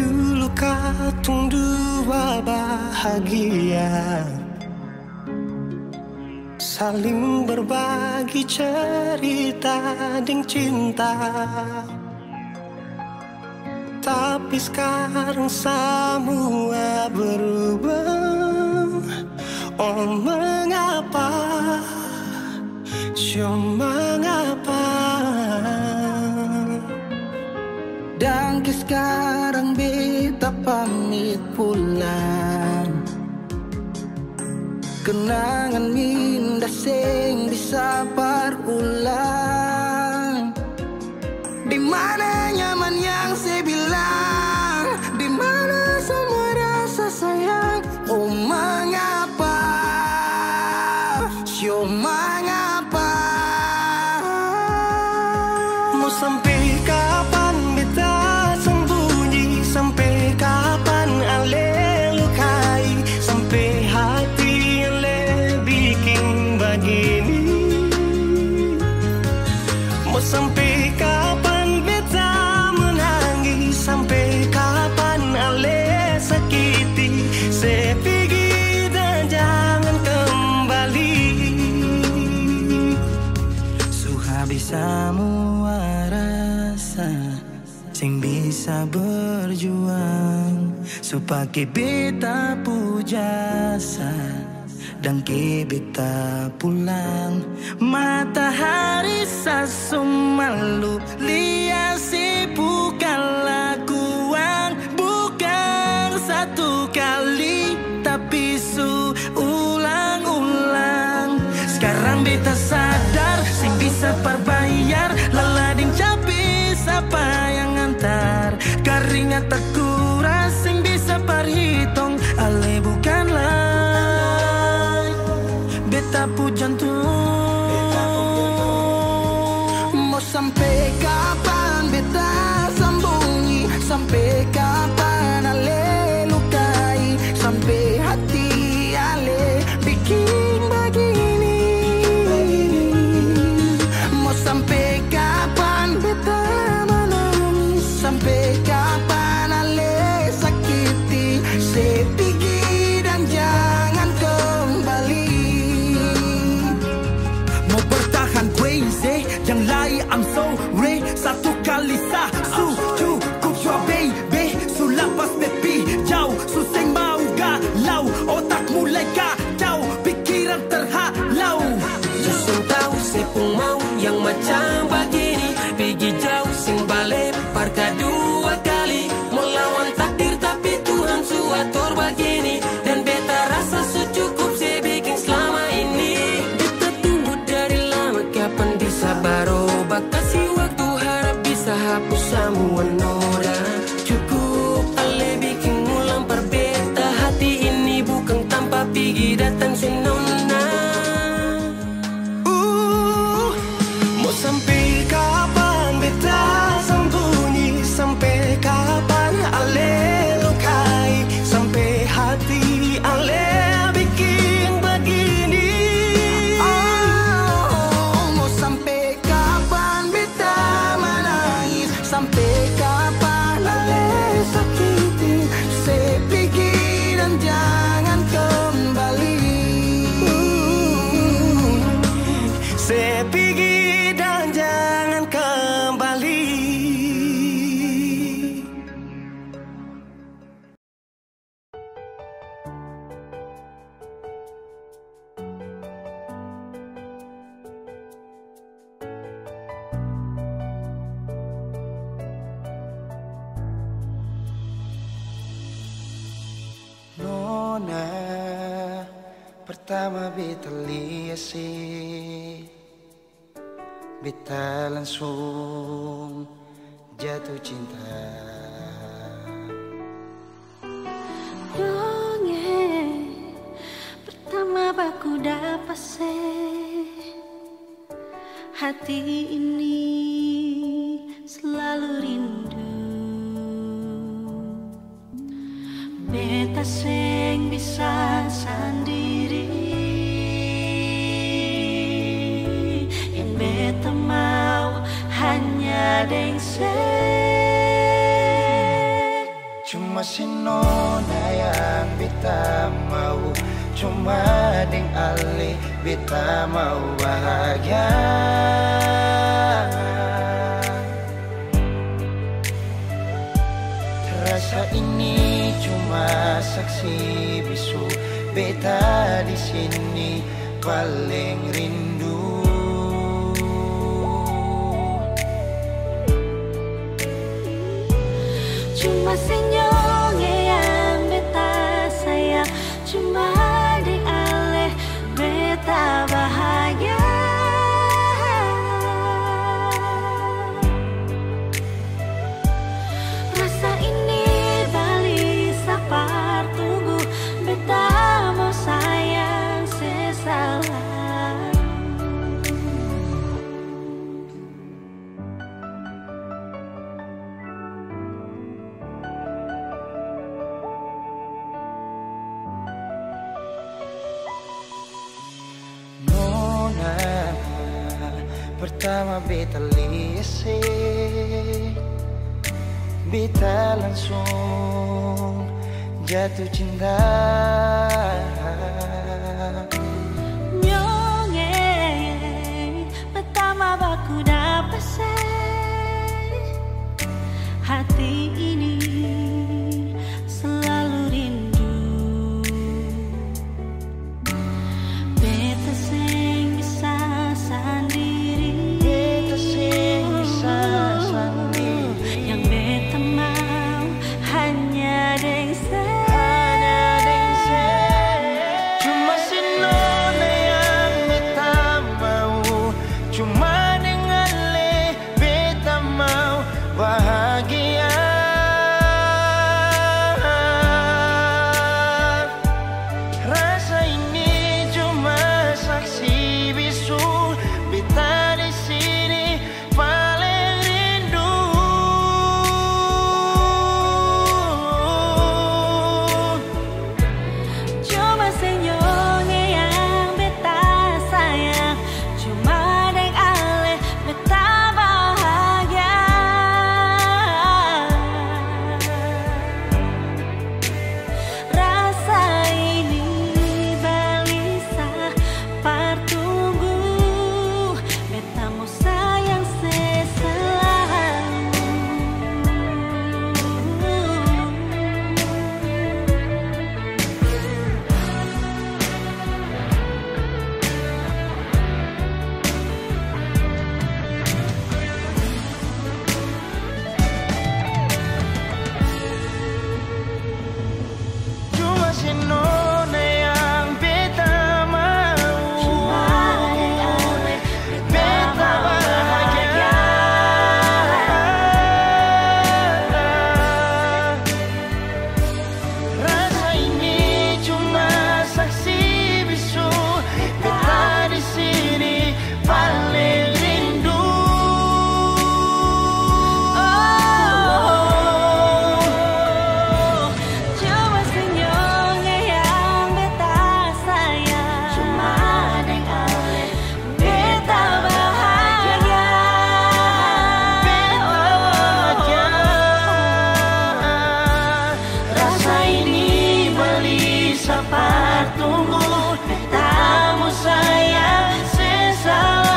Dulu katung dua bahagia, saling berbagi cerita ding cinta. Tapi sekarang semua berubah. Oh mengapa, mengapa? Dan sekarang beta pamit pulang. Kenangan minda sing bisa berulang. Di mana nyaman yang saya bilang, di mana semua rasa sayang. Oh mengapa, mengapa? Mau sampai kapan beta sembunyi, sampai kapan ale lukai, sampai hati ale bikin begini. Mau sampai kapan beta menangis, sampai kapan ale sakiti. Saya pergi dan jangan kembali. Habis semua rasa sing bisa berjuang supaya beta pujasa dan beta pulang. Matahari sasumalu liasi bukan lakuan, bukan satu kali tapi ulang-ulang. Sekarang beta sadar sing bisa perbayar lalading capi siapa yang antar. Keringat tak kuras sing bisa perhitung ale bukanlah beta pu jantung. Mau sampai kapan beta sembunyi, sampai kapan ale lukai, sampai hati ale bikin begini. Sampai kapan beta menangis, sampai kapan ale sakiti. Saya pergi dan jangan kembali. Mau bertahan crazy, yang lain I'm sorry. Satu kali sah, cukup jua baby. Sulapas bepi jauh, suseng mau galau. Otak mulai kacau, pikiran terhalau. Susung tahu sepung mau yang macam begini, pergi jauh sing balik parka dua kali. Melawan takdir tapi Tuhan suatur begini, dan beta rasa secukup saya bikin selama ini. Beta tunggu dari lama kapan bisa berubah, kasih waktu harap bisa hapus semua noda. Cukup ale bikin ulang perbeta, hati ini bukan tanpa pergi datang senona. Sampai kapan beta sembunyi, sampai kapan ale lukai, sampai hati ale bikin begini. Oh, mau sampai kapan beta menangis, sampai kapan ale sakiti. Saya pergi dan jangan kembali. Saya pergi jangan kembali. Nona pertama beta lihat sih, beta langsung jatuh cinta. Dongeng pertama baku dapat hati ini selalu rindu. Beta sing bisa sendiri, yang beta mau hanya deng Cuma si nona yang beta mau, cuma deng ale beta mau bahagia. Rasa ini cuma saksi bisu, beta di sini paling rindu. Cuma senyumnya yang beta sayang, cuma di ale beta bahagia. Rasa ini balik sapar tunggu, beta mau sayang sesalah. Pertama beta lese, beta langsung jatuh cinta. Nyonge pertama baku dapat hati ini selalu rindu. Beta sing bisa sendiri, Beta sing bisa sendiri, yang beta mau hanya deng hanya deng saya. Cuma si nona yang beta mau, cuma dengan le beta mau bahagia. Rasa ini cuma saksi bisu, beta di sini paling rindu. cuma senyumnya yang beta sayang, cuma deng ale beta bahagia. Rasa ini balisa partunggu, beta mau sayang seselalu. Cuma si nona yang beta mau, Cuma deng ale beta bahagia. Rasa ini cuma saksi bisu, beta di sini paling rindu. Cuma senyumnya yang beta sayang, cuma deng ale beta bahagia. Rasa ini beli sapar tunggu, beta mau sayang sesalamu.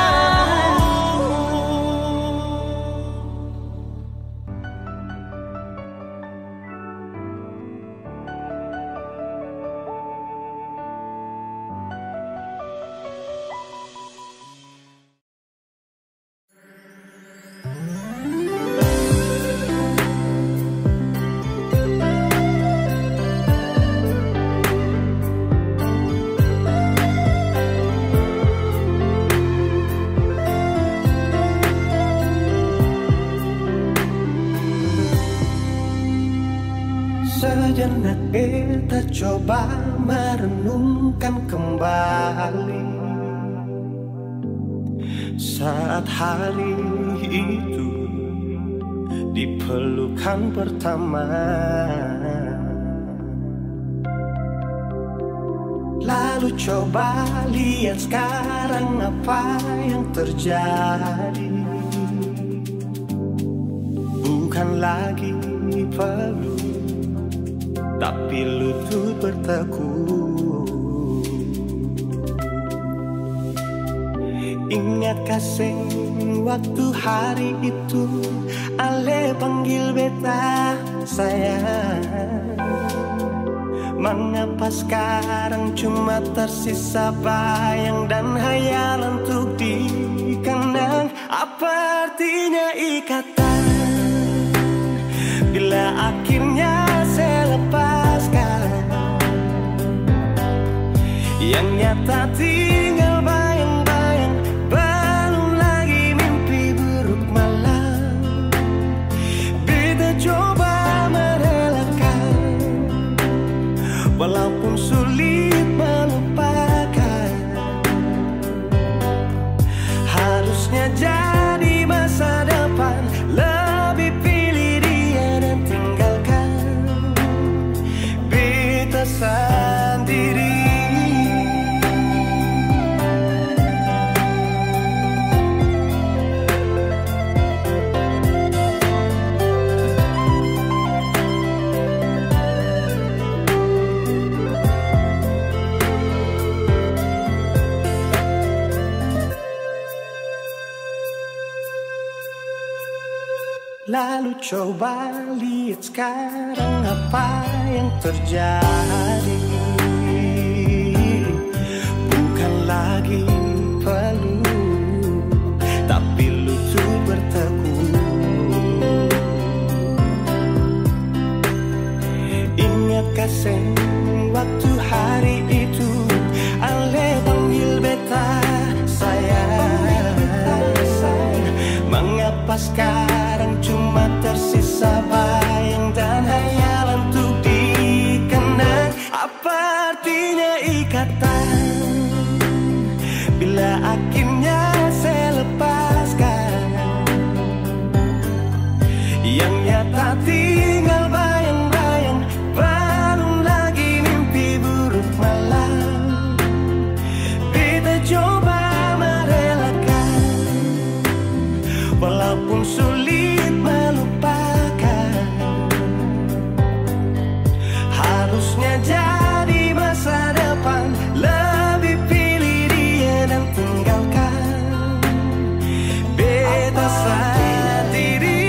Sejenak beta coba merenungkan kembali saat hari itu di pelukan pertama. Lalu coba lihat sekarang apa yang terjadi. Bukan lagi peluk, tapi lutut bertekuk. Ingat kasih waktu hari itu Ale panggil beta sayang. Mengapa sekarang cuma tersisa bayang dan hayalan untuk dikenang? Apa artinya ikatan bila akhirnya saya lepaskan? Yang nyata tinggal bayang-bayang, belum lagi mimpi buruk malam. Beta coba merelakan, walaupun sulit melupakan. Harusnya jadi masa depan, lebih pilih dia dan tinggalkan beta sendiri. Lalu coba lihat sekarang apa yang terjadi. Bukan lagi peluk, tapi lutut bertekuk. Ingat kasih waktu hari itu Ale panggil beta sayang. Mengapa sekarang cuma tersisa bayang dan hayalan untuk dikenang? Apa artinya ikatan bila akhirnya saya lepaskan? Yang nyata tinggal bayang-bayang, belum lagi mimpi buruk malam. Beta coba merelakan, walaupun sulit melupakan. Harusnya jadi masa depan, lebih pilih dia dan tinggalkan beta sendiri.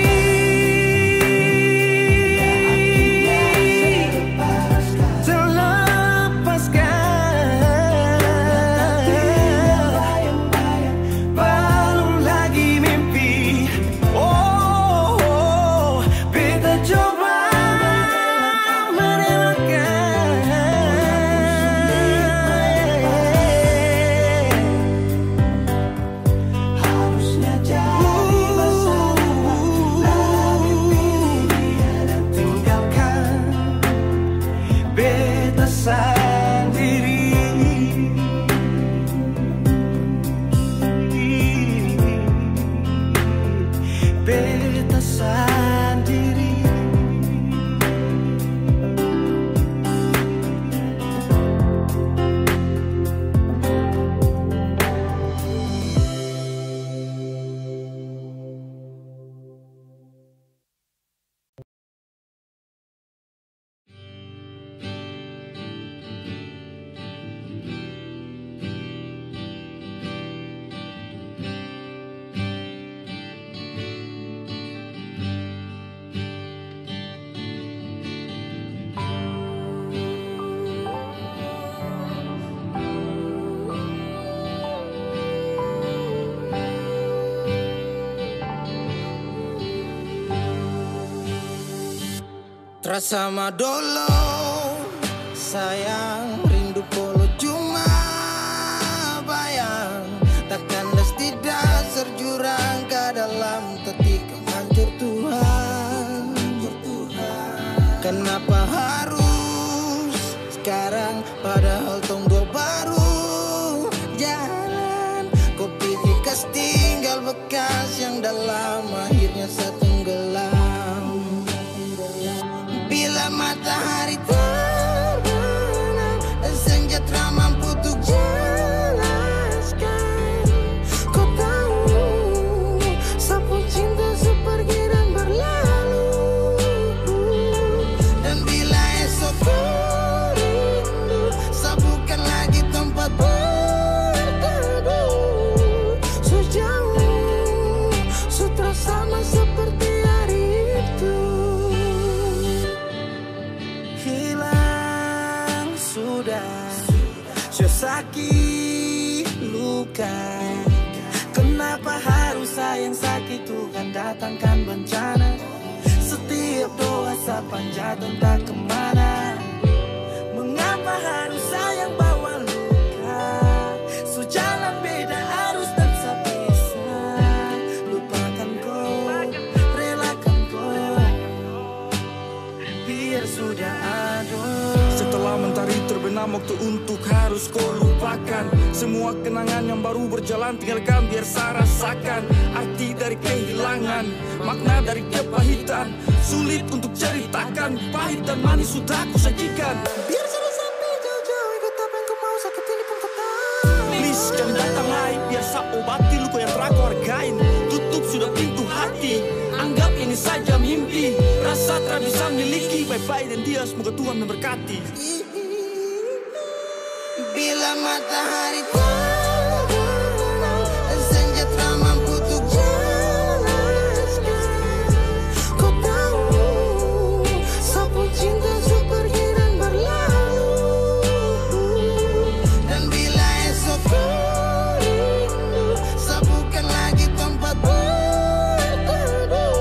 Terasa madolo sayang, rindu polo cuma bayang. Takkan tidak serjurang ke dalam ketika hancur Tuhan. Kenapa harus sekarang padahal tonggo baru jalan. Kau pikir kas tinggal bekas yang dalam akhirnya setenggelam. Bila matahari terbenam dan senja tak mampu untuk jelaskan, kau tahu sapu cinta sepergi dan berlalu. Dan bila esok sakit luka. Kenapa harus saya yang sakit? Tuhan datangkan bencana. Setiap doa sepanjang entah kemana. Mengapa harus saya yang bawa luka? Sejalan beda arus dan sebisa. Lupakan kau, relakan kau, biar sudah ada. Setelah mentari terbenam, waktu untuk harus kau lupakan. Semua kenangan yang baru berjalan tinggalkan biar saya rasakan. Arti dari kehilangan, makna dari kepahitan. Sulit untuk ceritakan, pahit dan manis sudah aku sajikan. Biar sudah sampai jauh-jauh, ikut apa yang kau mau, sakit ini pun kau tahu. Please jangan datang lagi, biar saya obati luka yang telah kau hargain. Tutup sudah pintu hati, anggap ini saja mimpi. Rasa tak bisa miliki, bye-bye dan dia, semoga Tuhan memberkati. Bila matahari terbenam dan senja tak mampu untuk jelaskan, kau tahu sapu cinta su pergi dan berlalu. Dan bila esok kau rindu, sapukan lagi tempat berteduh.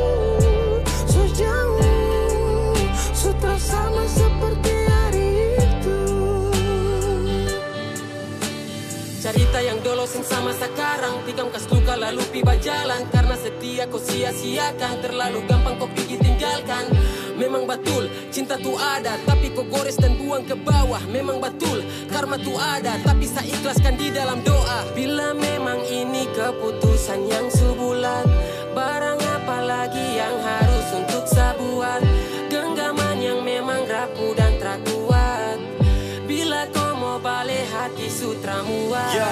Sejauh, sutra sama seperti hari itu. Cerita yang dulu sing sama sekarang, tikam kas luka lalu piba jalan. Karena setia kau sia-siakan, terlalu gampang kau pergi tinggalkan. Memang betul cinta tu ada, tapi kau gores dan buang ke bawah. Memang betul karma tu ada, tapi saya ikhlaskan di dalam doa. Bila memang ini keputusan yang sebulat, barang apa lagi yang harus untuk saya buat? Genggaman yang memang rapuh dan terkuat. Bila kau mau balik hati sutra muat. Ya,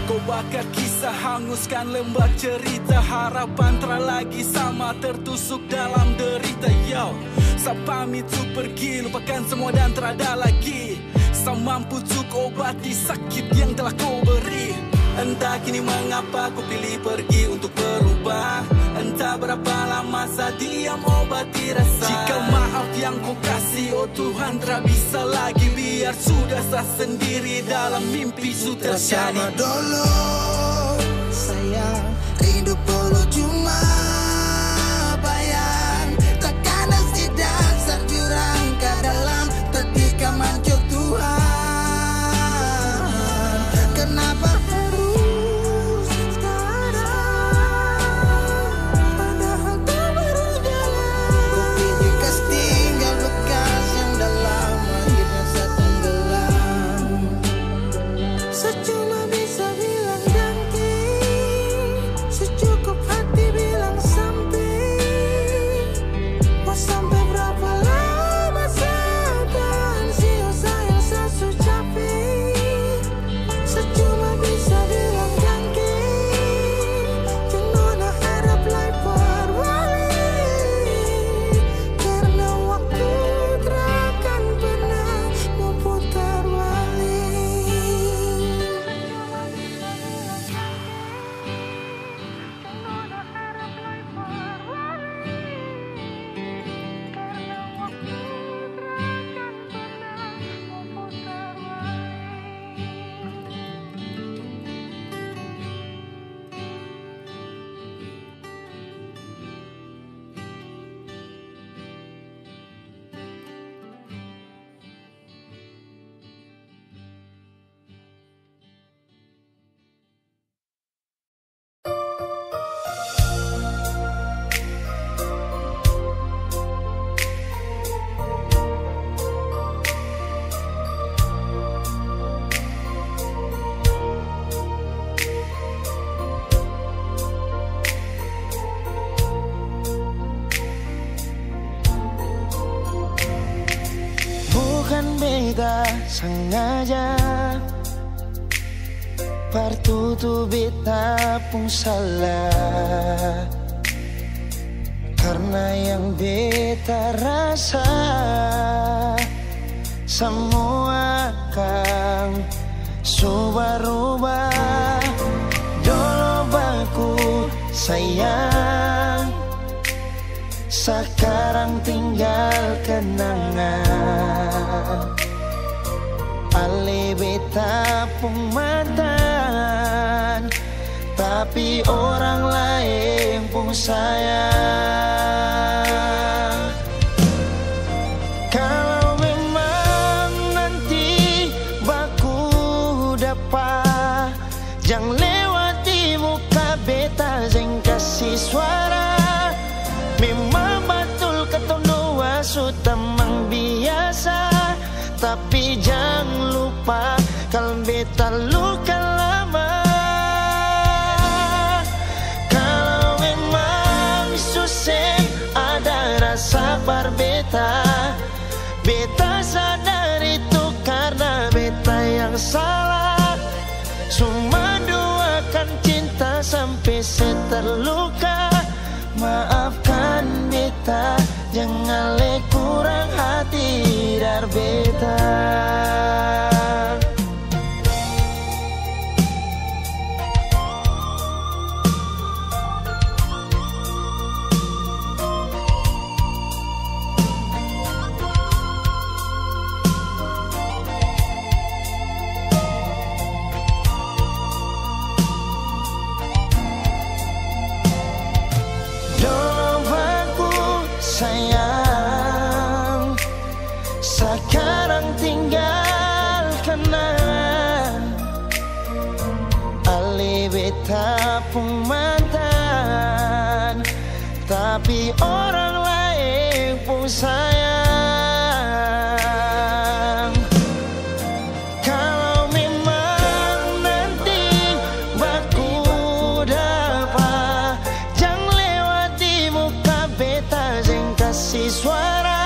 kau bakar kisah, hanguskan lembar cerita. Harapan tak lagi sama, tertusuk dalam derita. Yo, saya pamit untuk pergi, lupakan semua dan tak ada lagi. Saya mampu untuk obati sakit yang telah kau beri. Entah kini mengapa ku pilih pergi untuk berubah. Entah berapa lama saya diam obati rasa. Jika maaf yang kau kasih, oh Tuhan tak bisa lagi. Biar sudah saya sendiri dalam mimpi sudah terjadi. Bersama dulu sayang, hidup dulu cuma bayang. Tekanan sidang serjurang ke dalam ketika mancur Tuhan. Kenapa harus sekarang, padahal tak baru jalan. Ku pilih kas tinggal bekas yang dalam akhirnya saya tenggelam. Secuma bisa bilang ganti, secukup hati bilang sampai. Mau sampai berapa lama saya akan sia-sia yang saya su capek. Secuma bisa bilang ganti, jangan harap lai berbalik. Karena waktu takkan pernah mau putar balik. Bukan beta sengaja, partutu beta pun salah. Karena yang beta rasa semua akan subah-rubah. Dulu baku sayang, sekarang tinggal kenangan. Ale beta pun mantan, tapi orang lain pun sayang. Kalau memang nanti baku dapat, jangan lewati muka beta, jangan kasih suara. Memang betul ketong dua sudah memang biasa, tapi jangan lupa kalau beta luka lama. Kalau memang susah ada rasa berbeta, beta sadar itu karena beta yang salah. Cuma doakan cinta sampai terluka. Maafkan beta, jangan le kurang hati dar beta. Sayang, sekarang tinggalkan Ali beta pun mantan, tapi orang lain pun sayang. Kalau memang nanti baku dapat, jangan lewati muka beta, jangan kasih suara.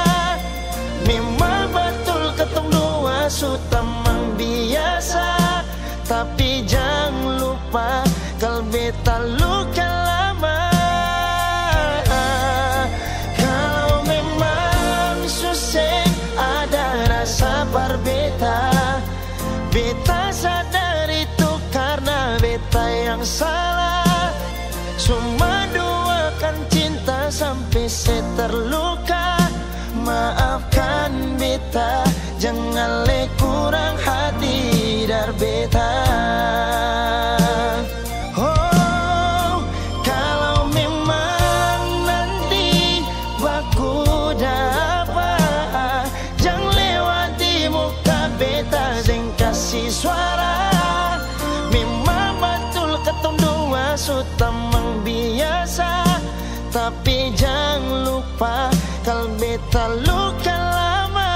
Memang betul ketong dua sudah memang biasa, tapi jangan lupa kalau beta luka lama. Kalau memang susah ada rasa berbeta, beta sadar itu karena beta yang salah. Cuma doakan cinta sampai terluka. Maafkan beta, jangan le kurang hati dar beta. Oh, kalau memang nanti baku dapat, jangan lewati muka beta, jangan kasih suara. Memang betul ketong dua sudah memang biasa, tapi jangan lupa kalau beta luka lama.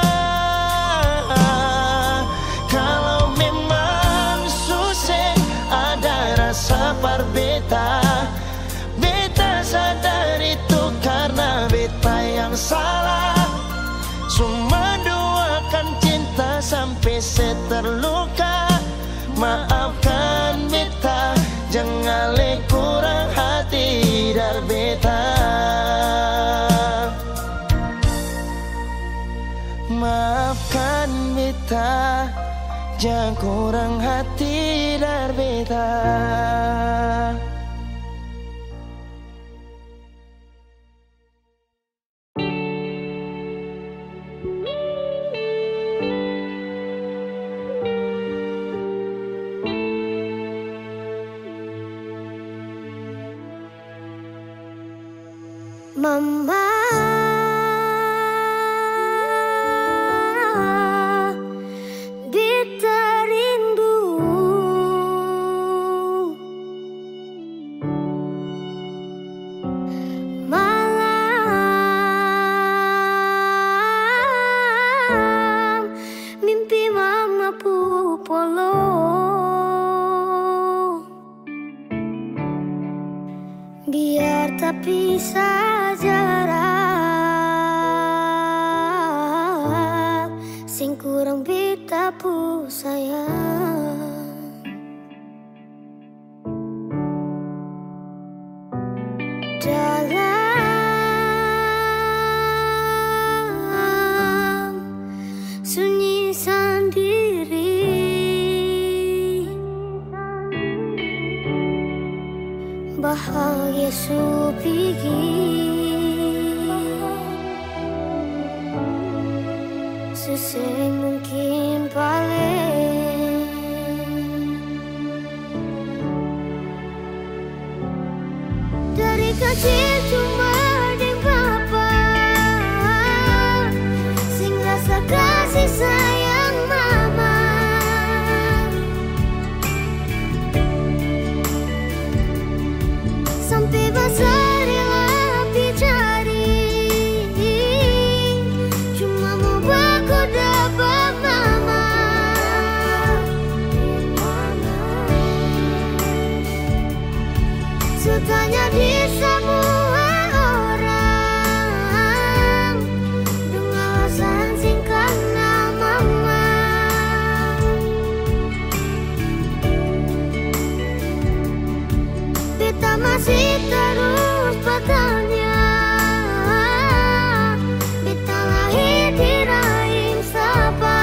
Kalau memang susah ada rasa berbeta, beta sadar itu karena beta yang salah. Cuma doakan cinta sampai terluka. Maafkan beta, jangan le kurang hati dar beta. Maafkan beta, jangan kurang hati dar beta. Mama, beta rindu malam, mimpi mama pupolo. Biar tak pisah jarak, sing kurang beta pu sayang. Dalam sunyi sendiri, bahagia supigi, susah mungkin paling kecil cuma deng papa sing rasa kasih sayang mama. Sampai besar rela dicari, cuma mau baku dapat mama. Sutanya di semua orang dengan alasan singkat nama mama. Beta masih terus bertanya, beta lahir di rahim siapa?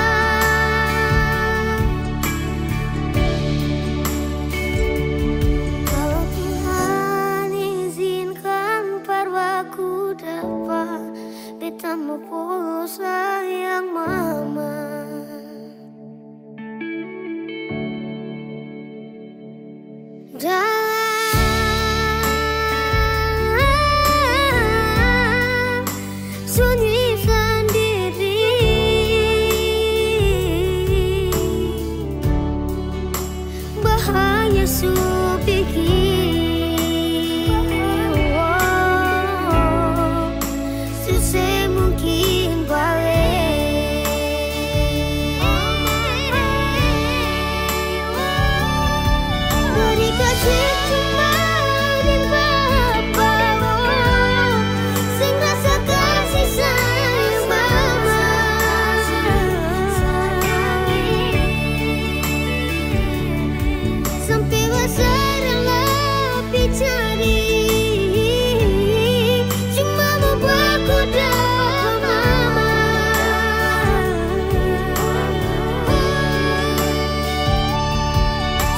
Kalau Tuhan izinkan parwaku dapat, beta mau pulang sayang mama. Dalam sunyi sendiri, bahaya su pikir, susah mungkin balik. Dari kecil cuma deng papa sing rasa kasih sayang mama. Sampai besar rela dicari, cuma mau baku dapat mama.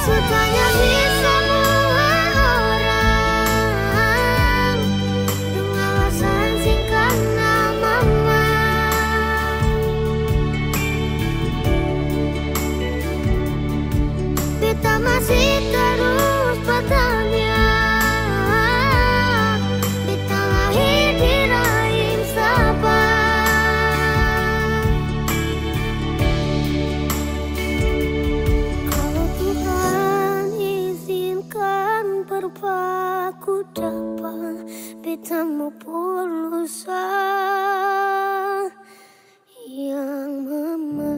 Sutanya di semua orang dengan alasan singkat nama mama. Beta masih terus bertanya, beta lahir di rahim siapa? Kalau Tuhan izinkan berpaku dapat, beta mau pulang sayang mama.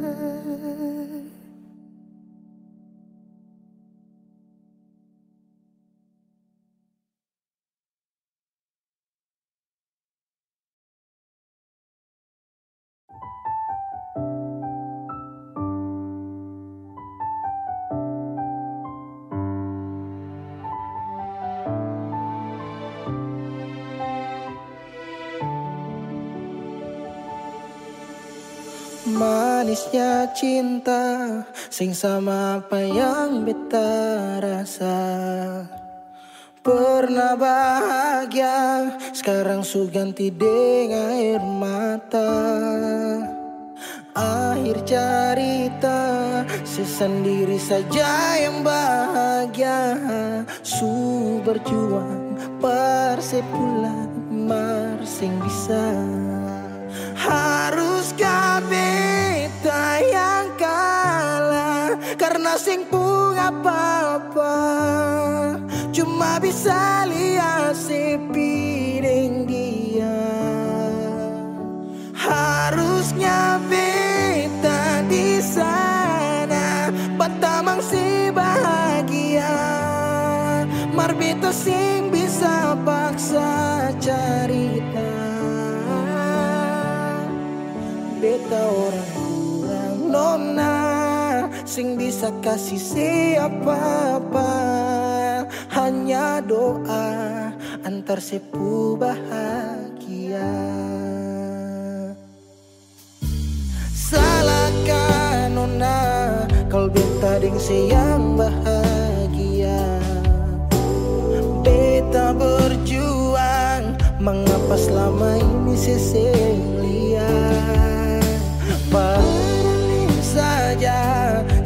Manisnya cinta sing sama apa yang beta rasa. Pernah bahagia, sekarang su ganti dengan air mata. Akhir cerita, sesendiri saja yang bahagia. Su berjuang, persepulan marsing bisa. Haruskah beta yang kalah karena sing pun apa-apa, cuma bisa lihat sepi deng dia. Harusnya beta di sana batamang si bahagia, mar beta sing bisa paksa cerita. Beta orang kurang nona, sing bisa kasih siapa-apa. Hanya doa antar sepu bahagia. Salahkan nona, kalau beta deng sayang bahagia. Beta berjuang, mengapa selama ini seseng lihat. Padahal saja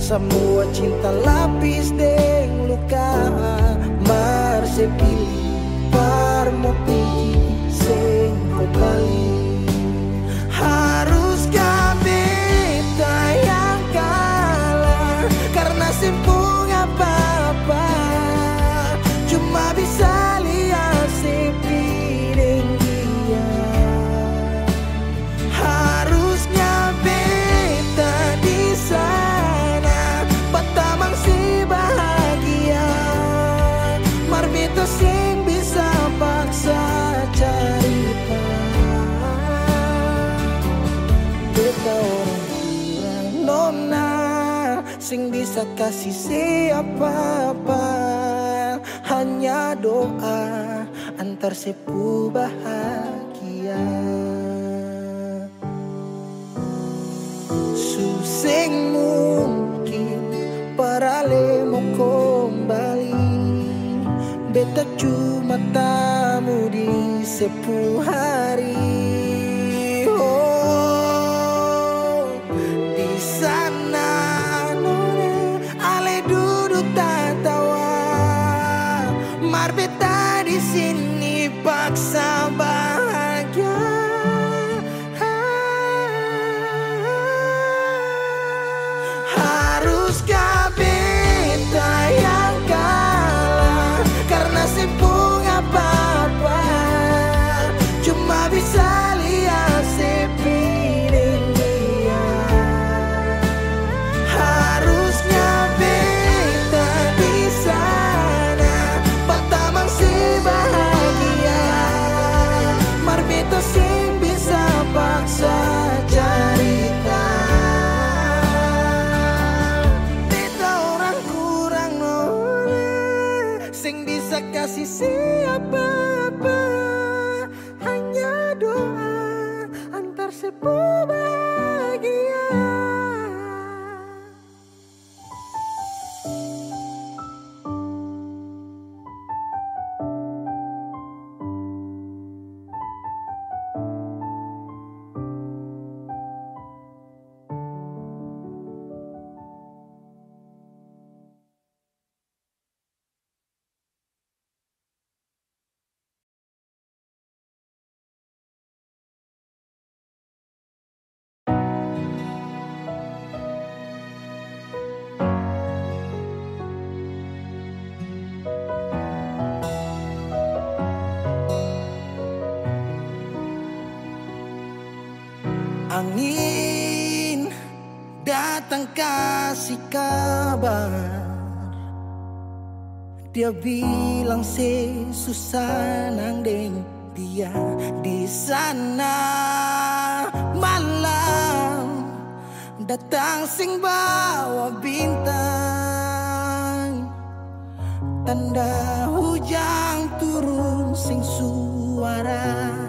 semua cinta lapis deng luka. Mar sepilih parmo balik. Haruskah beta yang kalah karena simpung apa-apa, cuma bisa lihat sepiring dia. Harusnya beta di sana Batamang si bahagia, mar beta sing bisa paksa cerita. Beta orang kurang nona sing bisa kasih siapa-apa, hanya doa antar sepu bahagia. Suseng mungkin parale mau kembali, beta cuma tamu di sepu hari. Oh, di sana nona ale duduk tatawa, mar beta di sini paksa bahagia. Haruskah beta yang kalah karena simpung apa-apa, cuma bisa lihat sepiring dia. Harusnya beta di sana Batamang si bahagia, mar beta sing bisa paksa cerita. Beta orang kurang nona sing bisa kasih siapa-apa, hanya doa antar sepu bahagia. Angin datang kasih kabar, dia bilang susah nang deng dia di sana. Malam datang sing bawa bintang, tanda hujan turun sing suara.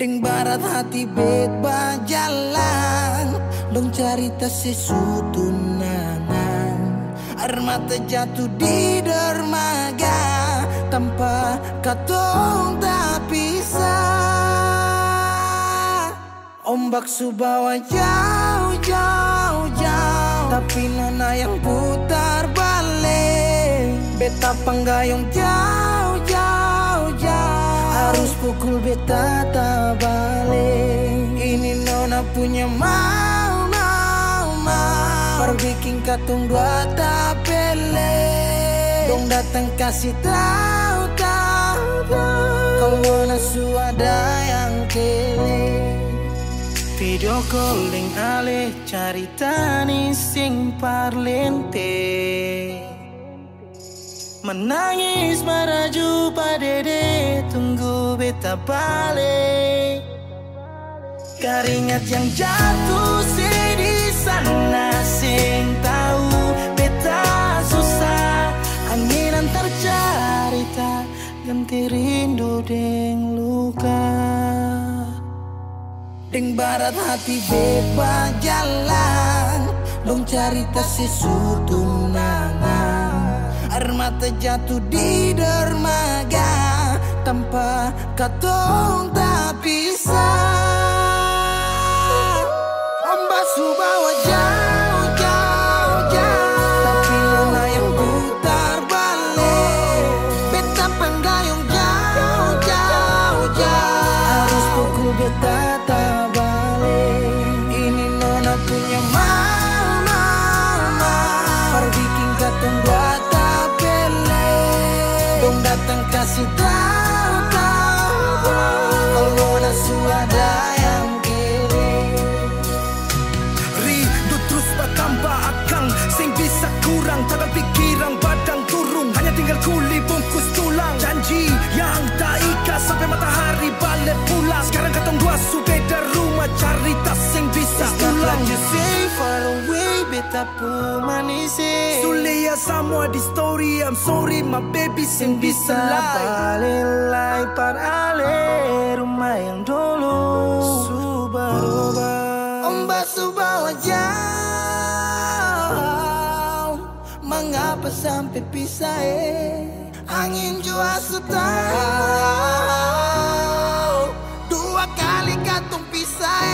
Deng barat hati bet bajalan, dong cerita sesutunangan. Air mata jatuh di dermaga, tanpa katong tak pisah. Ombak subawa jauh, jauh, jauh, tapi nona yang putar balik. Beta panggayung jauh, jauh, jauh, harus pukul beta tak balik. Ini nona punya mau, perbikin katong dua tak pele. Dong datang kasih tahu, kalau nona suada yang kele. Video calling ale carita ni sing parlente, menangis maraju padede tunggu beta balik. Keringat yang jatuh di sana sing tahu beta susah. Angin antar carita ganti rindu deng luka. Deng barat hati beba jalan, dong carita sesutunangan. Air mata jatuh di dermaga, tanpa katong tak pisah. Ombak subawa jauh, jauh, jauh, tapi nona yang putar balik. Beta penggayung jauh, jauh, jauh, kasih tahu kalau ada suada yang kiri. Rindu terus bertambah akang, sing bisa kurang, tangan pikiran badang turung, hanya tinggal kuli bungkus tulang. Janji yang tak ikhlas sampai matahari balik pulang. Sekarang katong dua subeda rumah, cari tas sing bisa ulang. You say far away, beta pun manis. Sulia semua di story, I'm sorry my baby sing bisa Balelai parale rumah yang dulu Subarubah Ombak subawa jauh, mengapa sampai pisah angin jua tahu, dua kali katong pisah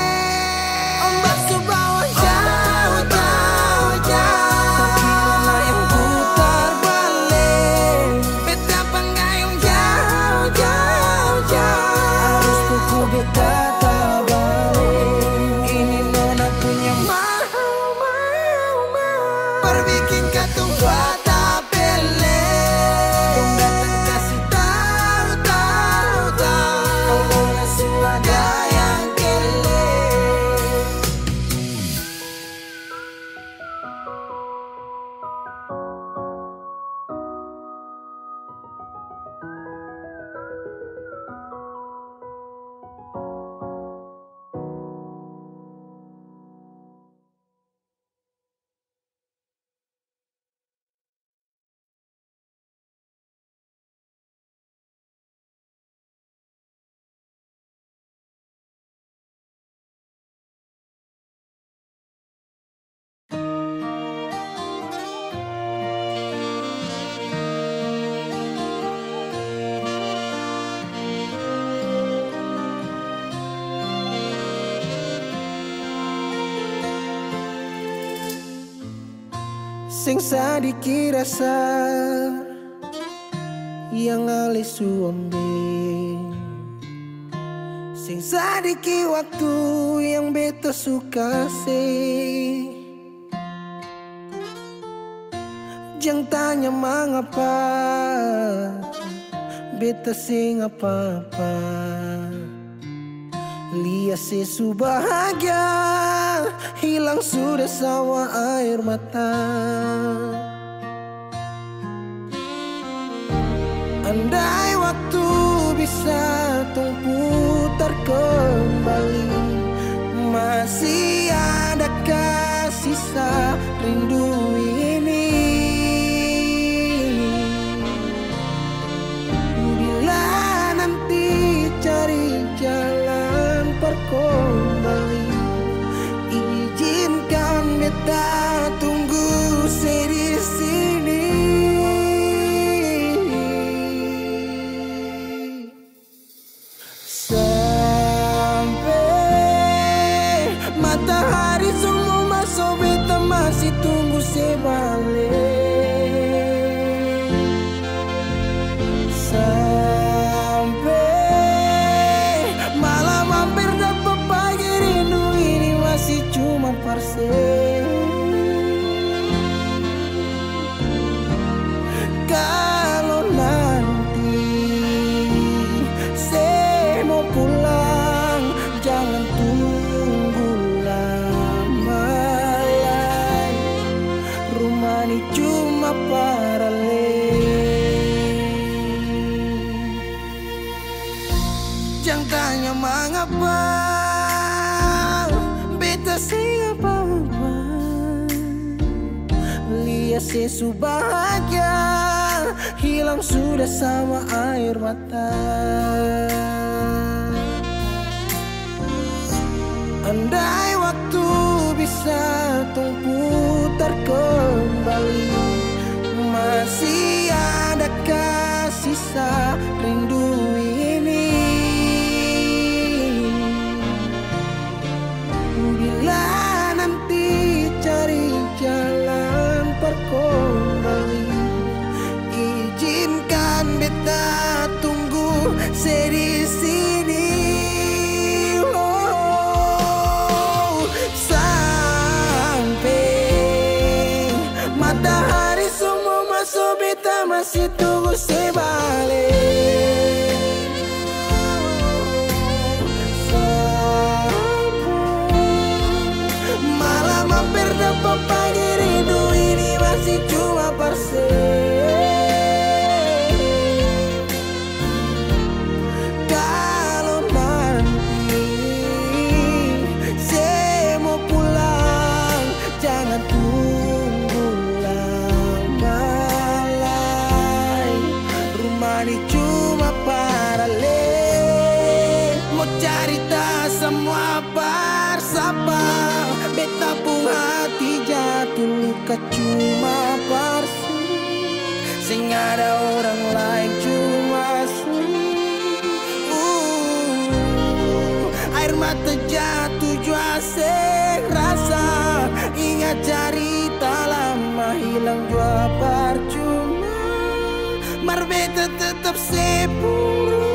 ombak subawa jauh, jauh, jauh, tapi mana yang putar balik, beta pengayung jauh, jauh, jauh, harus pukul beta tak balik. Ini nona punya mau, perbikin katong patah pele, dong datang kasih tahu, kalau nasi ada yang kele. Sing sadiki rasa yang alih suambe, sing sadiki waktu yang beta suka sih. Jangan tanya mengapa beta sing apa-apa, lihat sesu bahagia hilang sudah sawa air mata. Andai waktu bisa tung putar kembali, masih adakah sisa rindu ini? Bila nanti cari jalan kembali, izinkan beta tunggu di sini. Sampai matahari semua masuk, beta masih tunggu sebalik. Sampai malam hampir dapat pagi, rindu ini masih cuma parse. Kalau nanti saya mau pulang, jangan tunggu lama lagi. Rumah ini cuma paralel. Jangan tanya mengapa beta siapa-apa, lihat sesu bahagia hilang sudah sama air mata. Andai waktu bisa tung putar kembali, masih adakah sisa rindu ini? Bila nanti cari jalan kembali, izinkan beta tunggu di sini. Oh, sampai matahari semua masuk, beta masih tunggu sebalik. dapat pagi rindu ini masih cuma parse. Kalau nanti saya mau pulang, jangan tunggu lama lagi. Rumah ini cuma paralel. Mau cerita semua bersapa, beta pun hati jatuh luka cuma parsi. Sing ada orang lain cuma air mata jatuh jua sing rasa. Ingat cerita lama hilang jua percuma. Mar beta tetap sepuluh.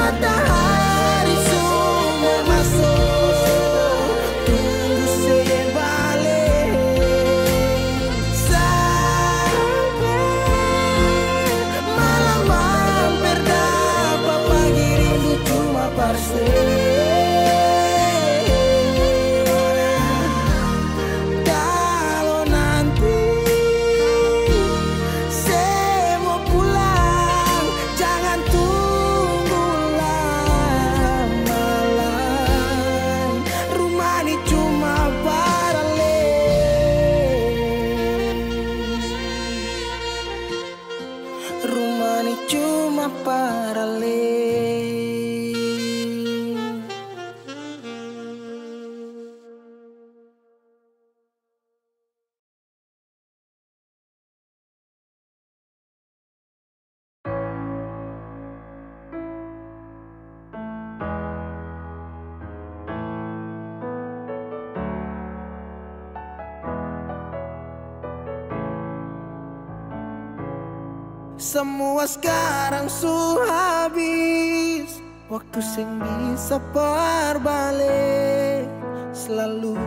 Matahari semua masuk, tunggu saya balik. Sampai malam hampir dapat pagi rindu cuma parse. Kalau nanti saya mau pulang, jangan tunggu lama lagi. Rumah ini cuma paralel. Rumah ini cuma paralel. Semua sekarang sudah habis, waktu sing bisa berbalik. Selalu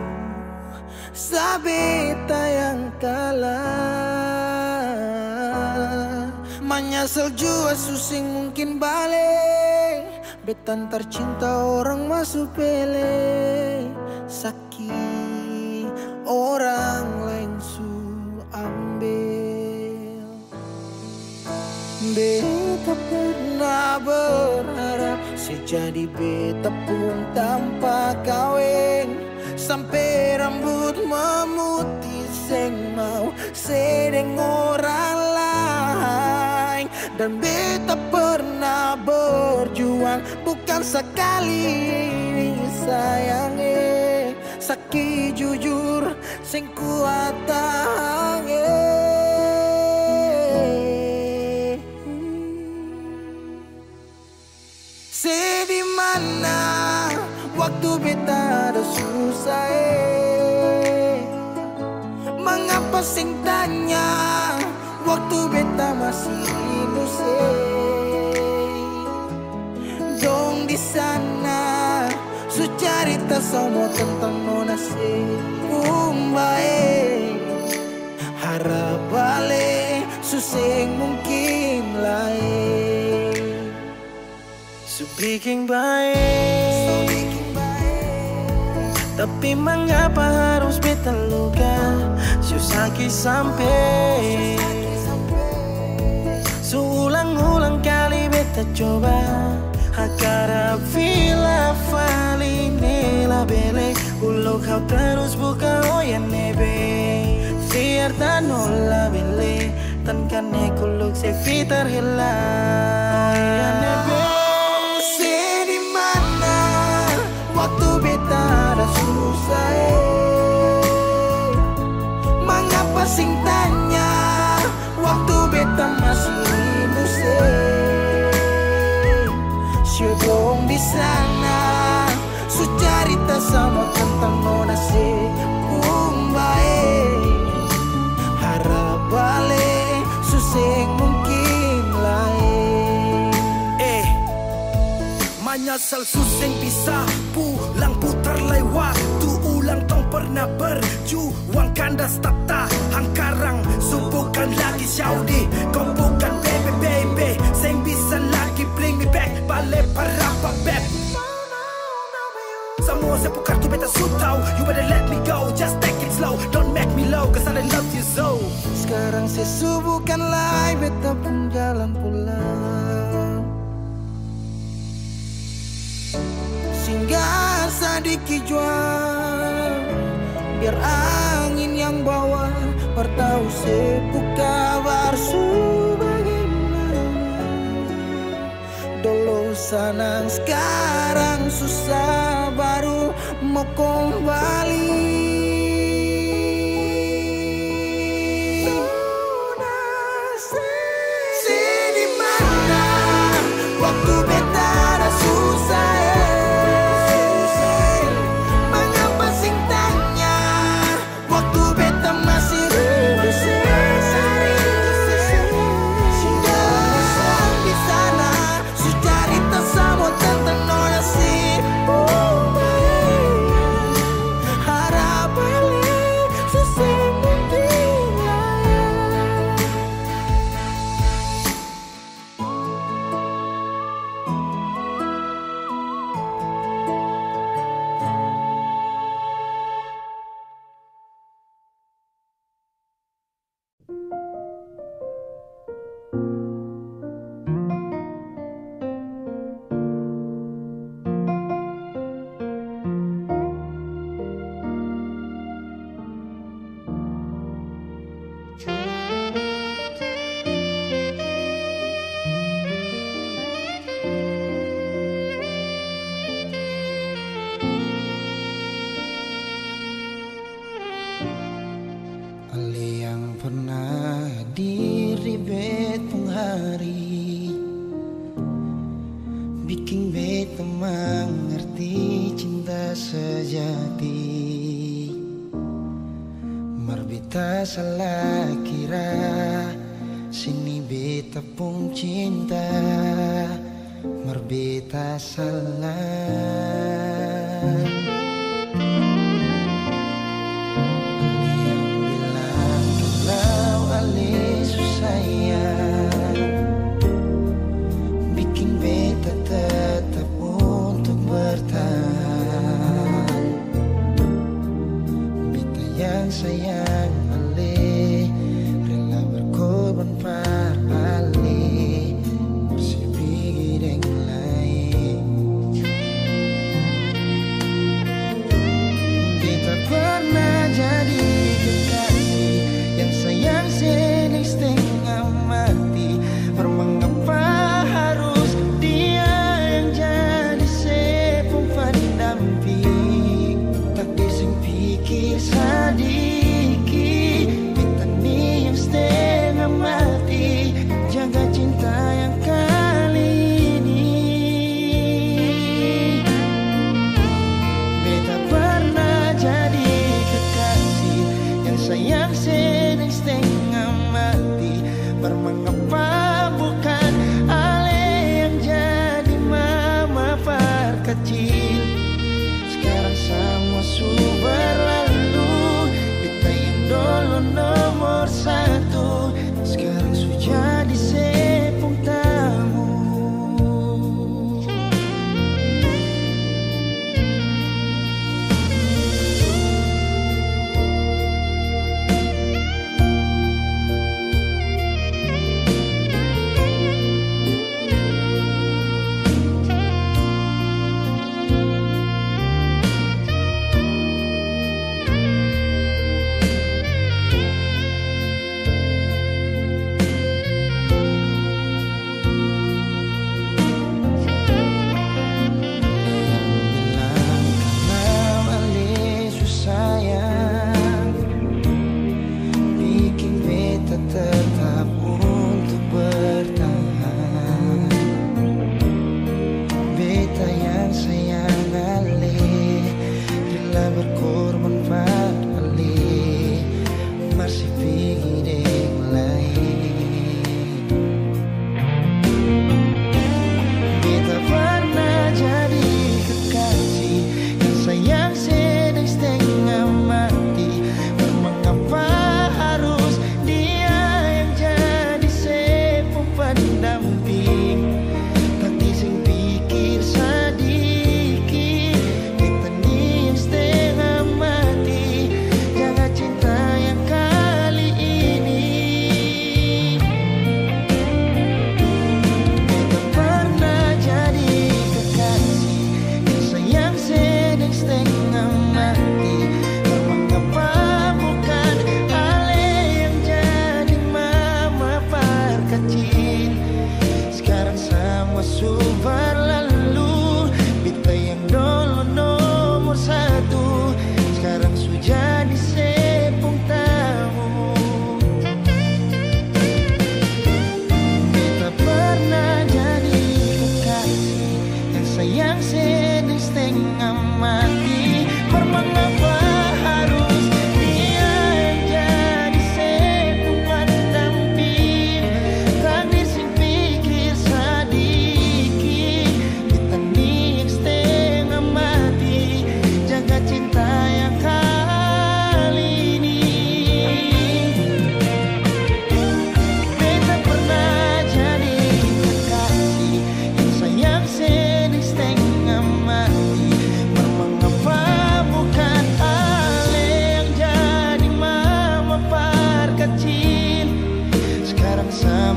sabeta yang kalah. Menyesal jua susing mungkin balik. Betan tercinta orang masuk pele. Sakit orang lain su ambil. Beta pernah berharap sejadi beta pun tanpa kawin. Sampai rambut memutih seng mau sedeng orang lain. Dan beta pernah berjuang bukan sekali sayangi. Sakit jujur sing kuat tahangi. Di mana waktu beta ada susah mengapa sing tanya waktu beta masih inusai. Dong di sana su cerita semua tentang nona se kumbae. Harap balik suseng mungkin lain. So bikin baik, tapi mengapa harus beta luka? Susah sampai seulang-ulang kali beta coba. Hakara vila fali nela bele, ulo kau terus buka oya nebe. Fiar tan ola bele, tan kane kuluk se fitar hela oya nebe. Waktu beta ada susah mengapa sing tanya waktu beta masih inusai. Syedong di sana su cerita sama tentang nona se kumbae. Harap balik suseng mungkin lain. Menyesal suseng bisa pulang putar lewat. Tu ulang tong pernah berjuang kandas tak tahan karang. Subuhkan lagi Saudi, kau bukan baby baby. better shoot out. You better let me go, just take it slow. Don't make me low, cause I love you so. Sekarang sesubuhkanlah beta pun jalan pulang. Singgah sadiki jual, biar angin yang bawa pertau sepuh kabar su bagaimana. Dulu senang sekarang susah baru mau kembali. Waktu beta dah susah, mengapa sing tanya? Waktu beta masih singgah di sana, sucarita sama tentang nona si harap balik sesemungkin. Ale yang pernah hadir di betong hari, bikin beta mengerti cinta sejati. Marbita salah kira, sini beta pun cinta. Marbita salah. Bikin beta tetap untuk bertahan. Beta yang sayang Ale, rela berkorban par Ale, bersih dengan lain.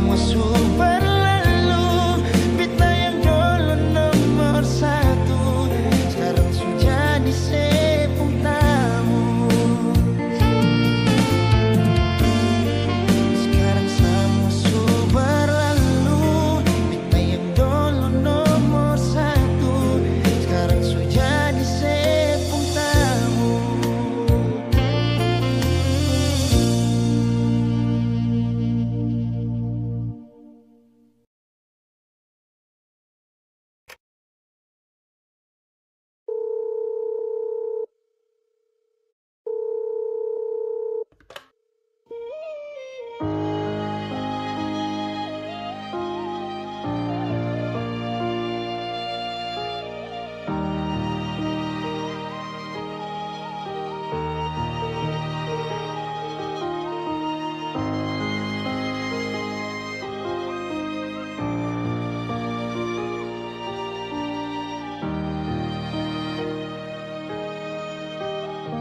semua super lalu. Beta yang dulu nomor satu sekarang sudah disepung tamu. Sekarang semua super lalu. Beta yang dulu nomor satu sekarang sudah disepung tamu.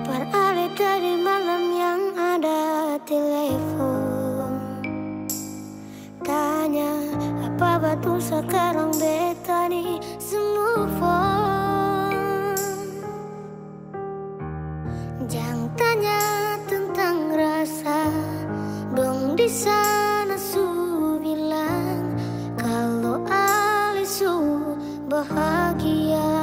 Beralih dari malam yang ada telepon, tanya apa betul sekarang beta nih semua phone. Jangan tanya tentang rasa, dong di sana su bilang kalau Alisu bahagia.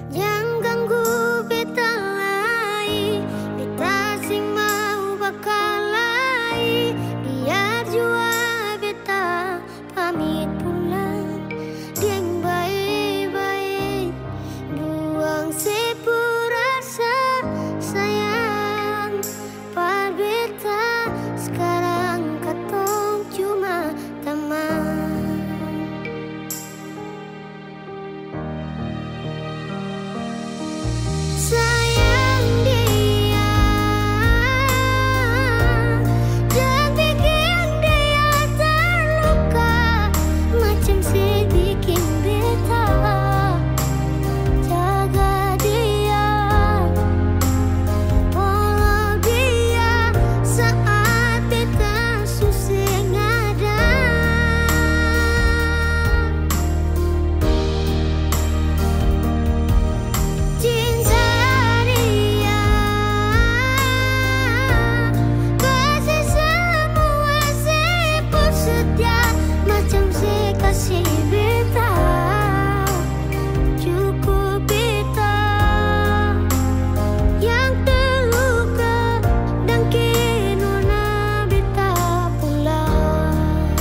Jangan ganggu beta lagi, beta sing mau bakal lagi. Biar jua beta pamit pulang, deng baik-baik. Buang sepurasa sayang, par beta sekarang katong cuma teman. Sayang dia, jangan bikin dia terluka, macam sedikit beta. Jaga dia, follow dia saat beta susah ada. Cinta macam saya kasih beta, cukup beta yang terluka dan kenona beta pulang.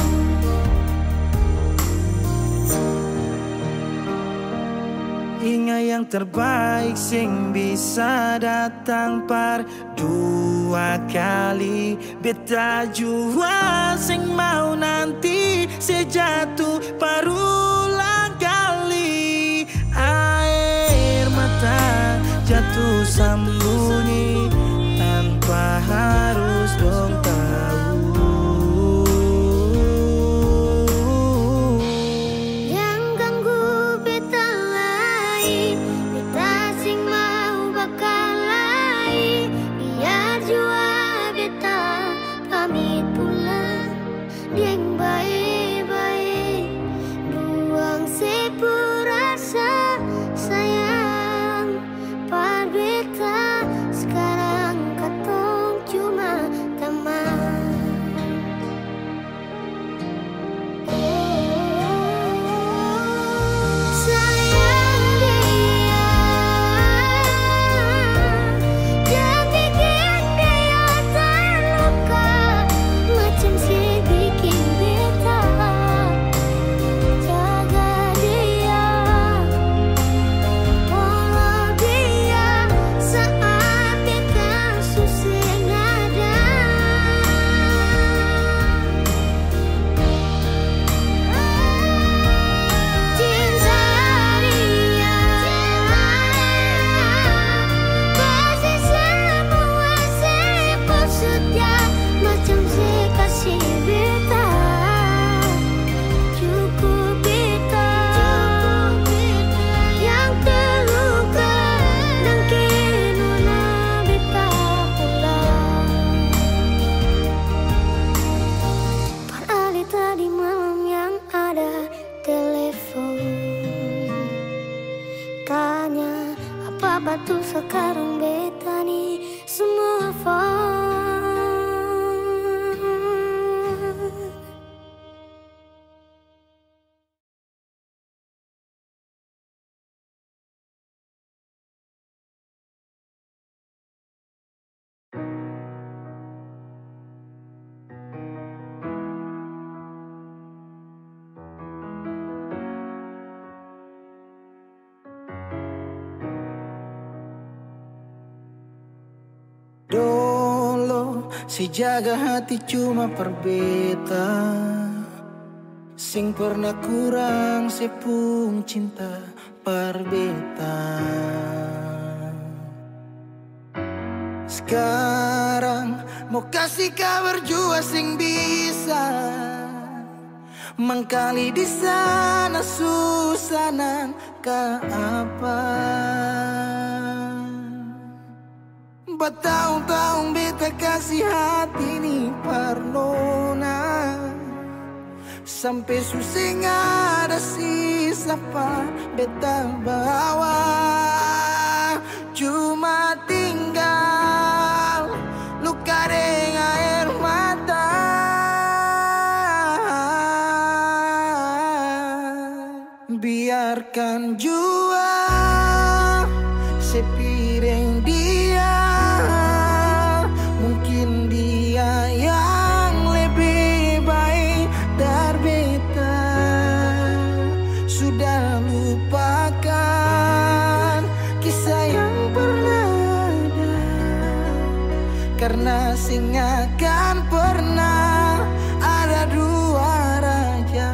Ingat yang terbaik sing bisa datang par dua kali. Beta jua sing mau nanti sejatuh parulang kali. Air mata jatuh sembunyi tanpa harus dong tahu. Yang ganggu beta lagi, beta sing mau bakal lagi. Biar jua beta pamit pulang, deng baik-baik. Buang sepurasa sayang, par beta sekarang katong cuma waktu sekarang beta nih semua fun. Dolo si jaga hati cuma per beta, sing pernah kurang sepung cinta per beta. Sekarang mau kasih kabar jua sing bisa, mangkali di sana susah nang ka apa. Bertahun-tahun beta kasih hati ni parnona, sampai susah ada sisa pa beta bawa. Cuma tinggal luka dengan air mata. Biarkan jua sepiring dia, mungkin dia yang lebih baik dari beta. Sudah lupakan kisah yang pernah ada, karena sing akan pernah ada dua raja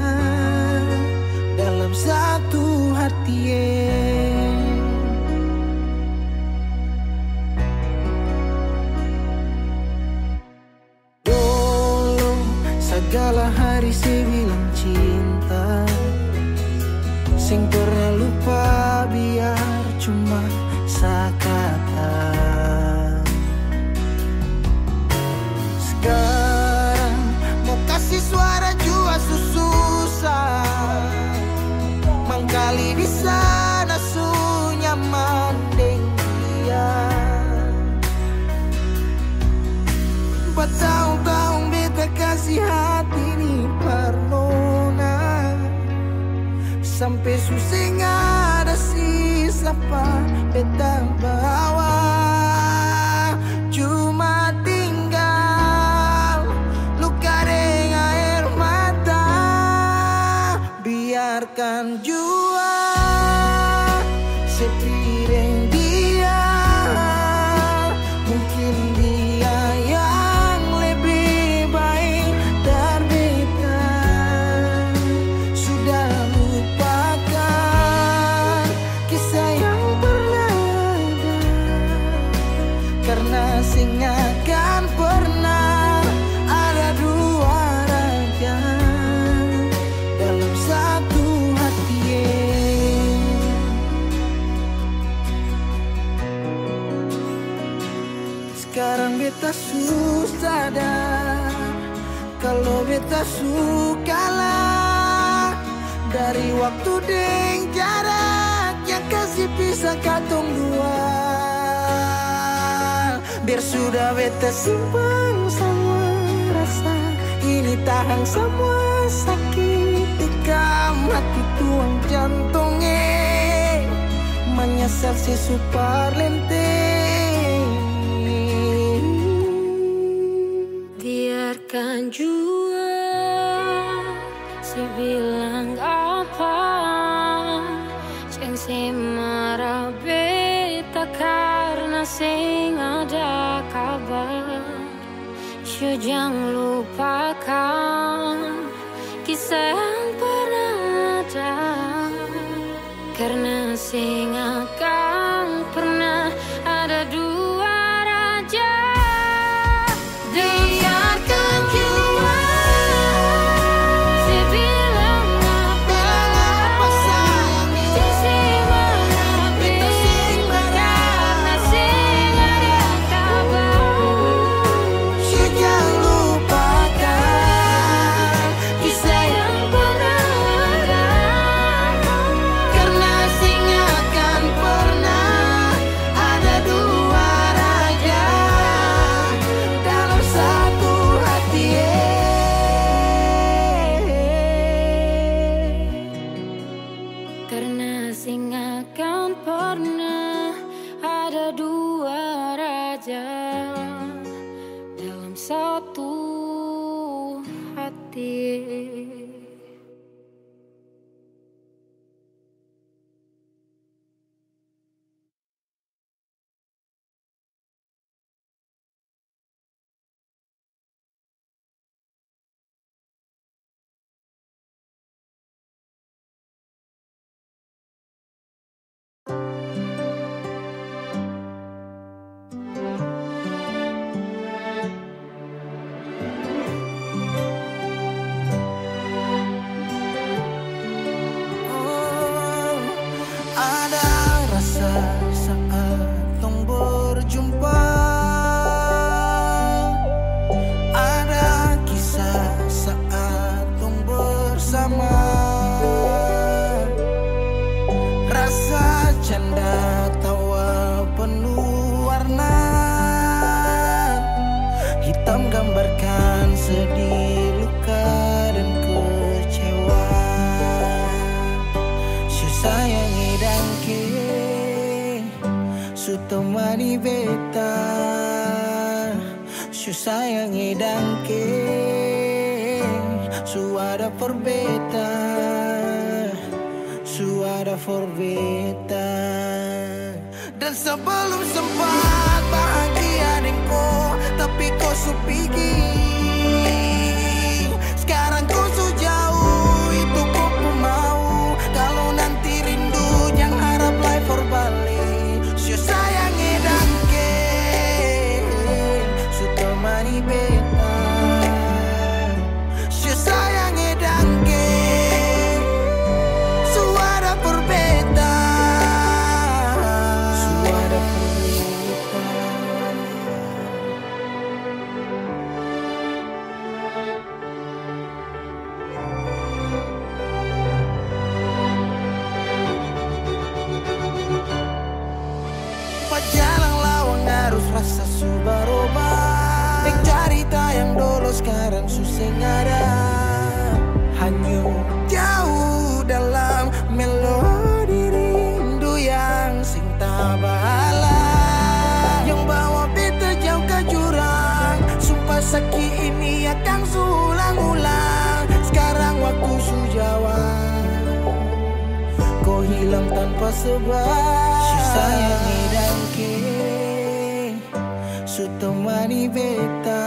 dalam satu hati. Segala hari saya bilang cinta, sing pernah lupa biar cuma sekata. Sekarang mau kasih suara jua susah, mangkali di sana su nyaman deng dia. Bertahun-tahun beta kasih hati ni parnona, sampai susah ada sisa pa beta bawa. Cuma tinggal luka dengan air mata. Biarkan jua sepiring dia, mungkin dia yang lebih baik dari beta. Sudah lupakan kisah yang pernah ada, karena sing akan pernah ada dua raja dalam satu hati. Sekarang beta susah sadar kalau beta sukalah dari waktu deng jarak yang kasih pisah katong dua. Biar sudah beta simpan semua rasa, ini tahan semua sakit, tikam hati tuang jantungnya, menyesal si super lenteng. Biarkan jua si bilang apa, jangan si marah beta karena sing ada kabar. Jangan lupakan kisah yang pernah ada, karena sing akan pernah ada dua raja. Biarkan jua si bilang apa sayangnya, si marah beta karena sing ada kabar. Jangan lupakan kisah yang pernah ada, karena sing akan hati. Temani beta, su sayangi dangke, suara for beta, suara for beta. Dan sebelum sempat bahagia denko, tapi kau su pergi. Sekarang kau su jauh, itu kau pun mau. Kalau nanti rindu jangan harap life for balik. Sayangi dangke, su temani beta, su sayangi dangke, suara for beta, suara for beta. Jalan lawang harus rasa subaroba. Dek cerita yang dulu sekarang susah ada. Hanyut jauh dalam melodi rindu yang sing tak bala. Yang bawa beta jauh ke jurang. Sumpah sakit ini akan ulang-ulang. Sekarang waktu su jawab, kau hilang tanpa sebab. Sayangi dangke, su temani beta,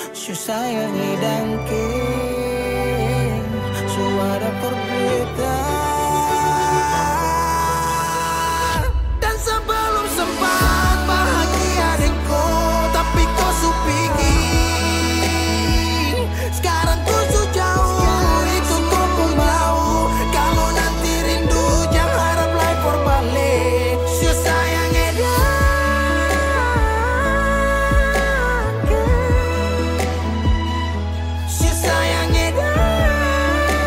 su sayangi dangke, suara for beta. Dan sebelum sempat bahagia denko, tapi kau su pergi. Sekarang kau su jauh, itu kau pun mau. Kalau nanti rindu jangan harap life for balik. Su sayangi dangke, su sayangi dangke.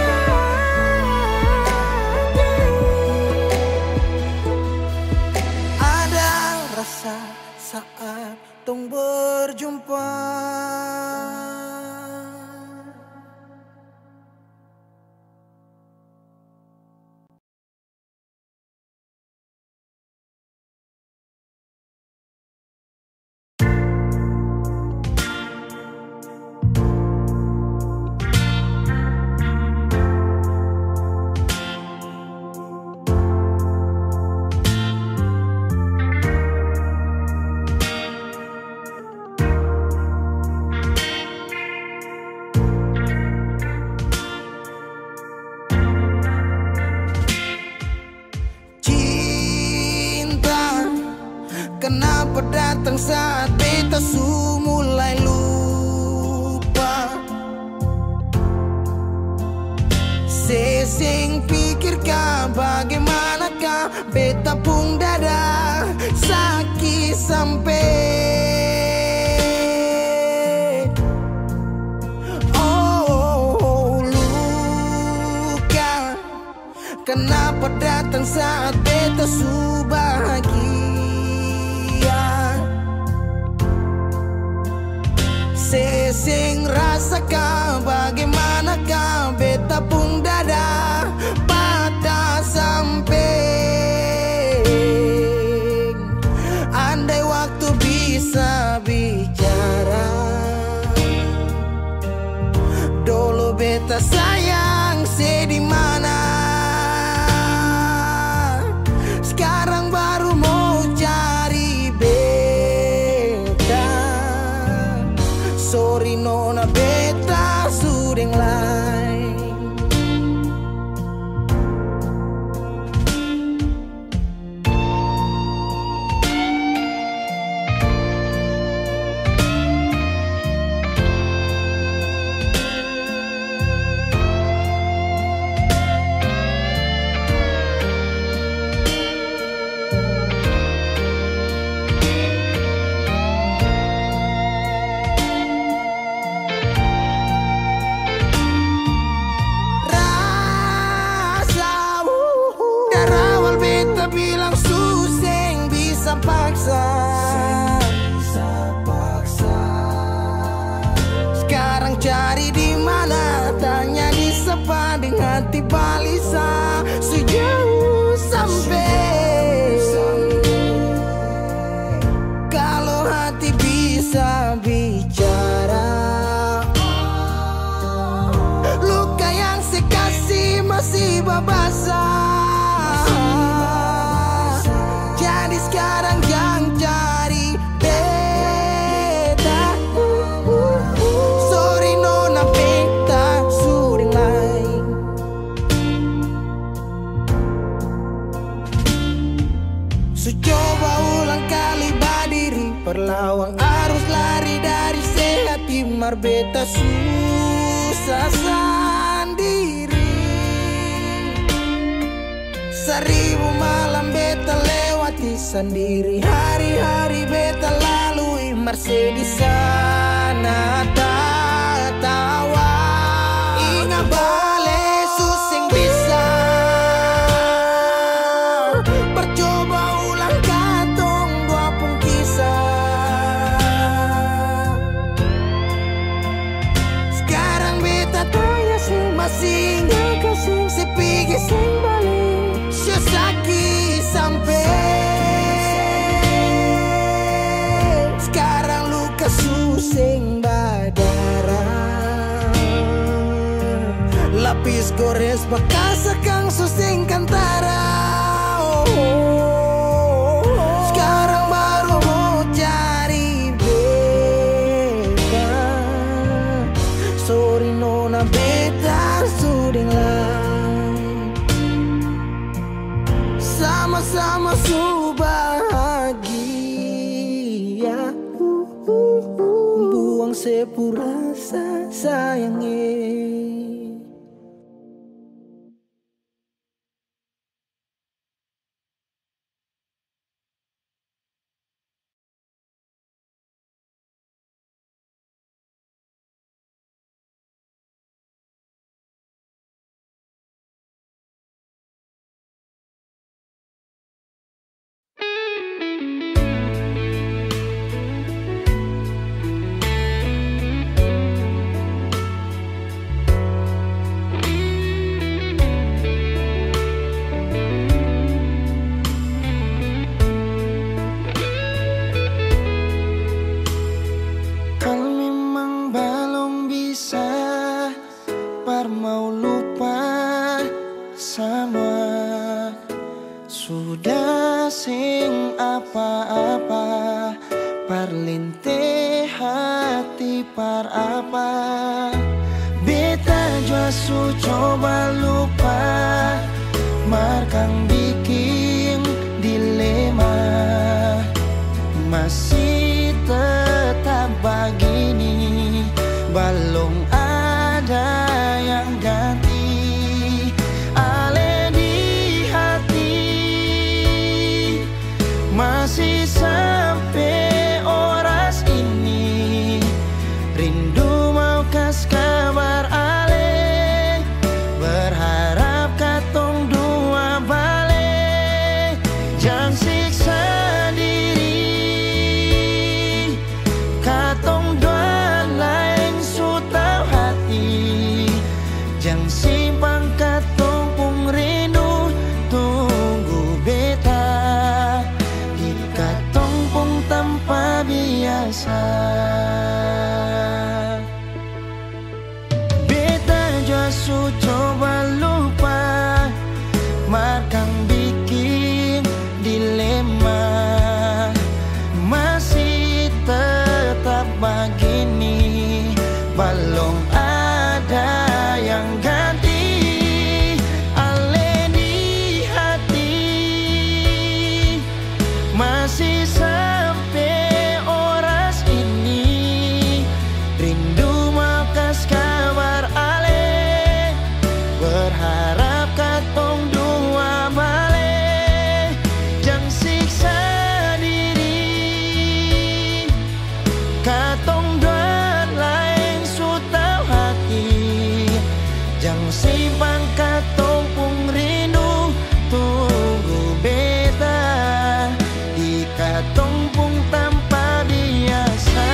Ada rasa saat tong berjumpa. Kenapa datang saat beta su mulai lupa? Sesing pikirkan bagaimanakah beta pun dada sakit sampai. Oh, luka. Kenapa datang saat beta su bahagia? Sesing rasakan bagaimanakah beta pun dada patah sampai. Andai waktu bisa bicara, beta sayang sedih mana. Sekarang baru mau cari beta. Sorry nona beta sudeng lain. Bilang suseng bisa paksa. Sekarang cari di mana, tanya di sepading hati balisa. Sejauh sampai kalau hati bisa bicara, luka yang sekasih masih babasa. Sekarang yang cari beta. Sorry nona beta sudeng lain. So coba ulang kali berdiri, perlawan arus lari dari sehati. Mar beta susah sendiri. Seribu malam beta lewati sendiri, hari-hari beta lalui masih di sana tertawa. Ingat bale suseng bisa, percoba ulang katong dua pun kisah. Sekarang beta tanya sih masih nggak kasih sepigi sing balik. Sakit sampai sekarang luka suseng berdarah. Lapis gores bekas akang suseng kantara. Sekarang baru mau cari beta. Sorry nona beta sudeng lain. Sama-sama su bahagia, buang sepurasa sayangnya. Mau lupa sama sudah sing apa-apa, parlinte hati par apa. Beta jua su coba lupa, markang bikin dilema. Masih tetap begini, belum ada yang ganti. Ale di hati masih sampai oras ini, rindu mau kas kabar ale, berharap katong dua balik. Jangan siksa diri, katong dua lain su tau hati. Jangan simpang katong pung rindu, tunggu beta di katong pung tanpa biasa. su coba lupa, markang bikin dilema. Masih tetap begini, belum ada yang ganti. Ale di hati masih sampai oras ini, rindu makas kabar ale, berharap katong dua balik, jang siksa diri, katong dua lain su tau hati, jang simpan katong pung rindu, tunggu beta di katong pung tanpa biasa.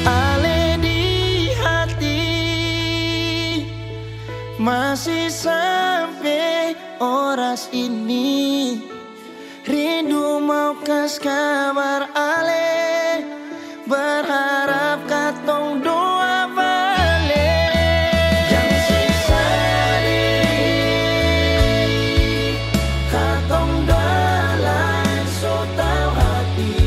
Ale di hati masih sampai oras ini, rindu mau kas kabar ale, berharap katong doa balik, yang siksa diri, katong dalam so tau hati,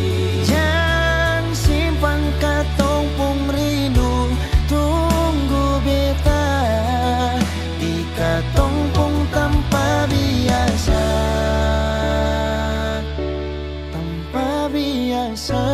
yang simpan katong pung rindu, tunggu beta di katong pung tanpa biasa, tanpa biasa.